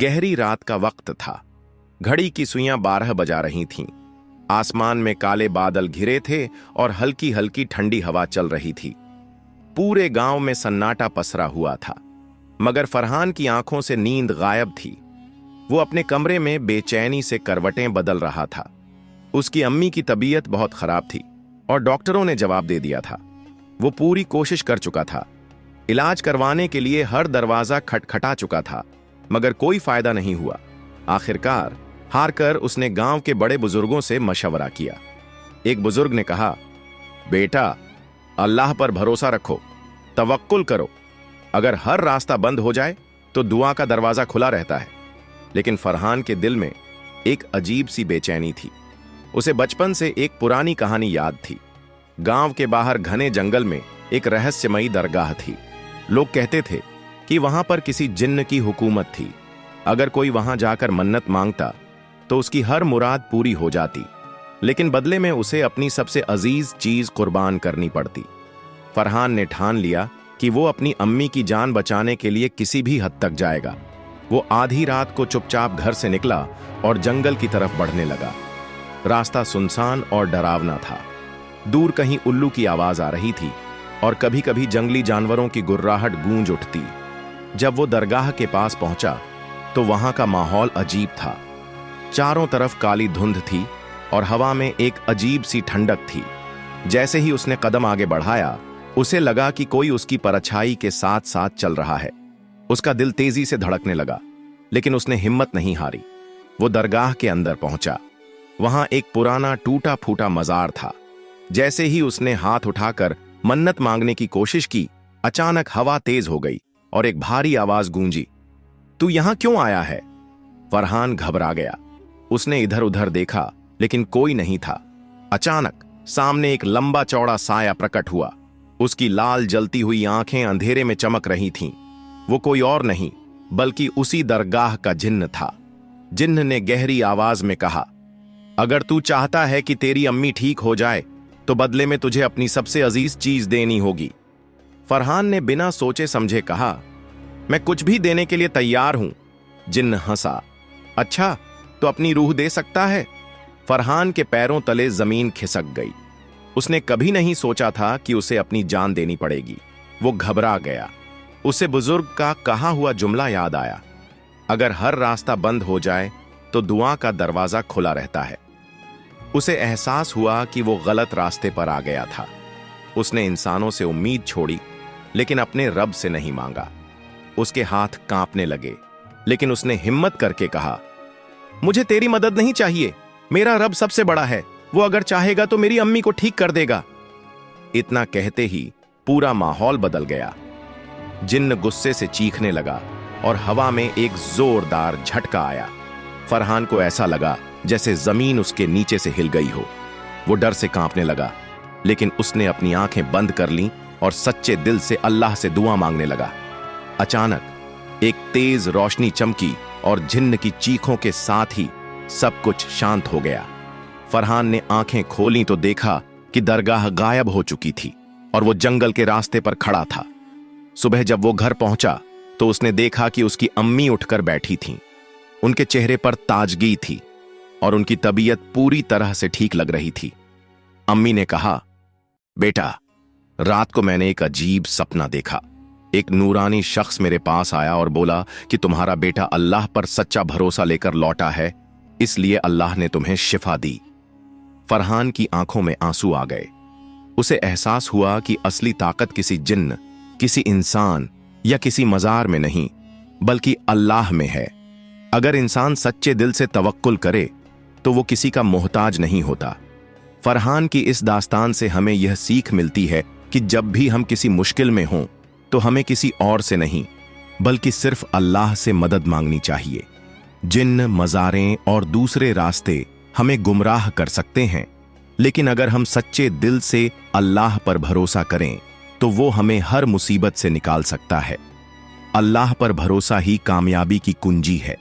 गहरी रात का वक्त था। घड़ी की सुइयां 12 बजा रही थीं। आसमान में काले बादल घिरे थे और हल्की हल्की ठंडी हवा चल रही थी। पूरे गांव में सन्नाटा पसरा हुआ था, मगर फरहान की आंखों से नींद गायब थी। वो अपने कमरे में बेचैनी से करवटें बदल रहा था। उसकी अम्मी की तबीयत बहुत खराब थी और डॉक्टरों ने जवाब दे दिया था। वो पूरी कोशिश कर चुका था, इलाज करवाने के लिए हर दरवाजा खटखटा चुका था, मगर कोई फायदा नहीं हुआ। आखिरकार हारकर उसने गांव के बड़े बुजुर्गों से मशवरा किया। एक बुजुर्ग ने कहा, बेटा, अल्लाह पर भरोसा रखो, तवक्कुल करो। अगर हर रास्ता बंद हो जाए तो दुआ का दरवाजा खुला रहता है। लेकिन फरहान के दिल में एक अजीब सी बेचैनी थी। उसे बचपन से एक पुरानी कहानी याद थी। गांव के बाहर घने जंगल में एक रहस्यमयी दरगाह थी। लोग कहते थे कि वहां पर किसी जिन्न की हुकूमत थी। अगर कोई वहां जाकर मन्नत मांगता तो उसकी हर मुराद पूरी हो जाती, लेकिन बदले में उसे अपनी सबसे अजीज चीज कुर्बान करनी पड़ती। फरहान ने ठान लिया कि वो अपनी अम्मी की जान बचाने के लिए किसी भी हद तक जाएगा। वो आधी रात को चुपचाप घर से निकला और जंगल की तरफ बढ़ने लगा। रास्ता सुनसान और डरावना था। दूर कहीं उल्लू की आवाज आ रही थी और कभी कभी जंगली जानवरों की गुर्राहट गूंज उठती। जब वो दरगाह के पास पहुंचा तो वहां का माहौल अजीब था। चारों तरफ काली धुंध थी और हवा में एक अजीब सी ठंडक थी। जैसे ही उसने कदम आगे बढ़ाया, उसे लगा कि कोई उसकी परछाई के साथ साथ चल रहा है। उसका दिल तेजी से धड़कने लगा, लेकिन उसने हिम्मत नहीं हारी। वो दरगाह के अंदर पहुंचा। वहां एक पुराना टूटा फूटा मजार था। जैसे ही उसने हाथ उठाकर मन्नत मांगने की कोशिश की, अचानक हवा तेज हो गई और एक भारी आवाज गूंजी, तू यहां क्यों आया है? फरहान घबरा गया। उसने इधर उधर देखा, लेकिन कोई नहीं था। अचानक सामने एक लंबा चौड़ा साया प्रकट हुआ। उसकी लाल जलती हुई आंखें अंधेरे में चमक रही थीं। वो कोई और नहीं बल्कि उसी दरगाह का जिन्न था। जिन्न ने गहरी आवाज में कहा, अगर तू चाहता है कि तेरी अम्मी ठीक हो जाए तो बदले में तुझे अपनी सबसे अजीज चीज देनी होगी। फरहान ने बिना सोचे समझे कहा, मैं कुछ भी देने के लिए तैयार हूं। जिन्न हंसा, अच्छा तो अपनी रूह दे सकता है? फरहान के पैरों तले जमीन खिसक गई। उसने कभी नहीं सोचा था कि उसे अपनी जान देनी पड़ेगी। वो घबरा गया। उसे बुजुर्ग का कहा हुआ जुमला याद आया, अगर हर रास्ता बंद हो जाए तो दुआ का दरवाजा खुला रहता है। उसे एहसास हुआ कि वो गलत रास्ते पर आ गया था। उसने इंसानों से उम्मीद छोड़ी, लेकिन अपने रब से नहीं मांगा। उसके हाथ कांपने लगे, लेकिन उसने हिम्मत करके कहा, मुझे तेरी मदद नहीं चाहिए। मेरा रब सबसे बड़ा है। वो अगर चाहेगा तो मेरी अम्मी को ठीक कर देगा। इतना कहते ही पूरा माहौल बदल गया। जिन्न गुस्से से चीखने लगा और हवा में एक जोरदार झटका आया। फरहान को ऐसा लगा जैसे जमीन उसके नीचे से हिल गई हो। वो डर से कांपने लगा, लेकिन उसने अपनी आंखें बंद कर लीं और सच्चे दिल से अल्लाह से दुआ मांगने लगा। अचानक एक तेज रोशनी चमकी और जिन्न की चीखों के साथ ही सब कुछ शांत हो गया। फरहान ने आंखें खोली तो देखा कि दरगाह गायब हो चुकी थी और वो जंगल के रास्ते पर खड़ा था। सुबह जब वो घर पहुंचा तो उसने देखा कि उसकी अम्मी उठकर बैठी थीं। उनके चेहरे पर ताजगी थी और उनकी तबीयत पूरी तरह से ठीक लग रही थी। अम्मी ने कहा, बेटा, रात को मैंने एक अजीब सपना देखा। एक नूरानी शख्स मेरे पास आया और बोला कि तुम्हारा बेटा अल्लाह पर सच्चा भरोसा लेकर लौटा है, इसलिए अल्लाह ने तुम्हें शिफा दी। फरहान की आंखों में आंसू आ गए। उसे एहसास हुआ कि असली ताकत किसी जिन्न, किसी इंसान या किसी मजार में नहीं, बल्कि अल्लाह में है। अगर इंसान सच्चे दिल से तवक्कुल करे तो वो किसी का मोहताज नहीं होता। फरहान की इस दास्तान से हमें यह सीख मिलती है कि जब भी हम किसी मुश्किल में हों तो हमें किसी और से नहीं बल्कि सिर्फ अल्लाह से मदद मांगनी चाहिए। जिन्न, मज़ारें और दूसरे रास्ते हमें गुमराह कर सकते हैं, लेकिन अगर हम सच्चे दिल से अल्लाह पर भरोसा करें तो वो हमें हर मुसीबत से निकाल सकता है। अल्लाह पर भरोसा ही कामयाबी की कुंजी है।